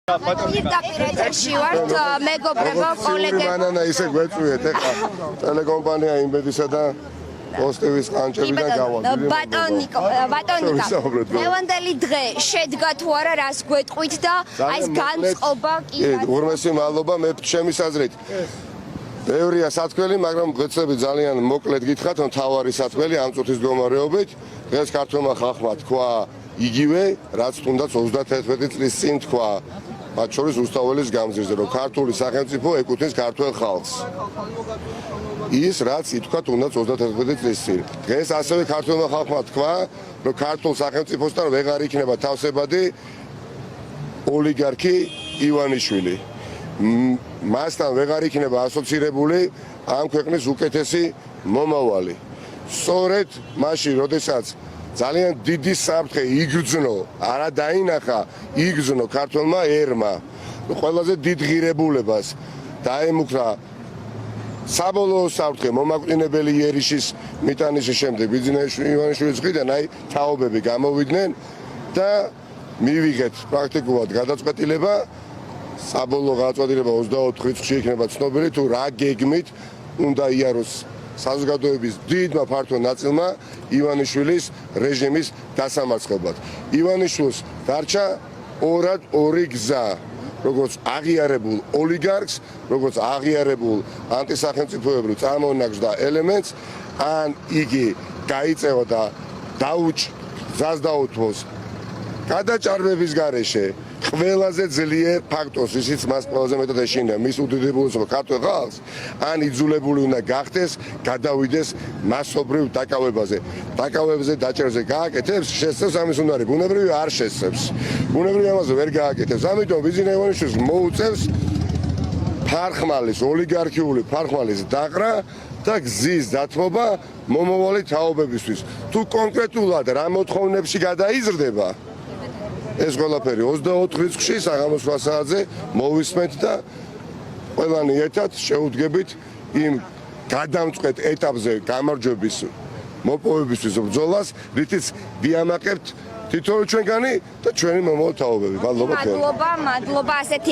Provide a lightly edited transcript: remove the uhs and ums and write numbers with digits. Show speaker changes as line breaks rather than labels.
პირდაპირ ვართ მეგობრებო კოლეგებო
მანანა ისე გვეწვიეთ ეხლა ტელეკომპანია იმბედისა და პოსტების ყანჩებიდან გავალ.
ბატონიკა ლევანდელი დღე შედგა თუ არა რას გვეტყვით და აი ეს განწყობა კი
ურმესი მადლობა მე ჩემის აზრით ბევრია სათქმელი, მაგრამ გვეცლები ძალიან მოკლედ გითხრათ, რომ თავარი სათქმელი ამ წუთის მდგომარეობით დღეს ქართულმა ხალხმა თქვა იგივე, რაც თუნდაც 31 წლის წინ თქვა, მათ შორის უსწავლის გამზირზე, რომ ქართული სახელმწიფო ეკუთვნის ქართველ ხალხს. ის რაც ითქვა თუნდაც 31 წლის წინ. დღეს ასევე ქართულმა ხალხმა თქვა, რომ ქართულ სახელმწიფოსთან ვეღარ იქნება თავსებადი ოლიგარქი ივანიშვილი. მასთან ვეღარ იქნება ასოცირებული ამ ქვეყნის უკეთესი მომავალი. სწორედ მაშინ, როდესაც ძალიან დიდი საფრთხე იგრძნო, არა დაინახა, იგრძნო ქართველმა ერმა, ყველაზე დიდ ღირებულებას დაემუქრა საბოლოო საფრთხე მომაკვდინებელი იერიშის მიტანის შემდეგ ივანიშვილის მხრიდან აი თაობები გამოვიდნენ და მივიღეთ პრაქტიკულად გადაწყვეტილება საბოლოო გადაწყვეტილება 24 რიცხვში იქნება ცნობილი თუ რა გეგმით უნდა იაროს საზოგადოების დიდმა ფართო ნაწილმა ივანიშვილის რეჟიმის დასამარცხებლად. ივანიშვილს დარჩა ორი გზა, როგორც აღიარებულ ოლიგარქს, როგორც აღიარებულ ანტისახელმწიფოებრივ წარმონაქმნს და ელემენტს, ან იგი გაიწევა და გზას დაუთმოს გადაჭარბების გარეშე ყველაზე ძლიერ ფაქტორს, ისიც მას ყველაზე მეტად ეშინია მის უდიდებულესობა ქართულ ხალხს, ან იძულებული უნდა გახდეს გადავიდეს მასობრივ დაკავებაზე. დაკავებაზე დაჭერზე გააკეთებს, შესწევს ამის უნარი, ბუნებრივი არ შესწევს. ბუნებრივი ამაზე ვერ გააკეთებს. ამიტომ ბიზნეს ივანიშვილს მოუწევს ფარხმალის, ოლიგარქიული ფარხმალის დაყრა და გზის დათმობა მომავალი თაობებისთვის. თუ კონკრეტულად რა მოთხოვნებში გადაიზრდება ეს ყველაფერი 24 რიცხვში საღამოს 8 საათზე მოვისმენთ და ყველანი ერთად შევუდგებით იმ გადამწყვეტ ეტაპზე გამარჯვების მოპოვებისთვის ბრძოლას, რითიც ვიამაყებთ თითოეულ ჩვენგანი და ჩვენი მომავალ თაობები. მადლობა.
მადლობა, ასეთი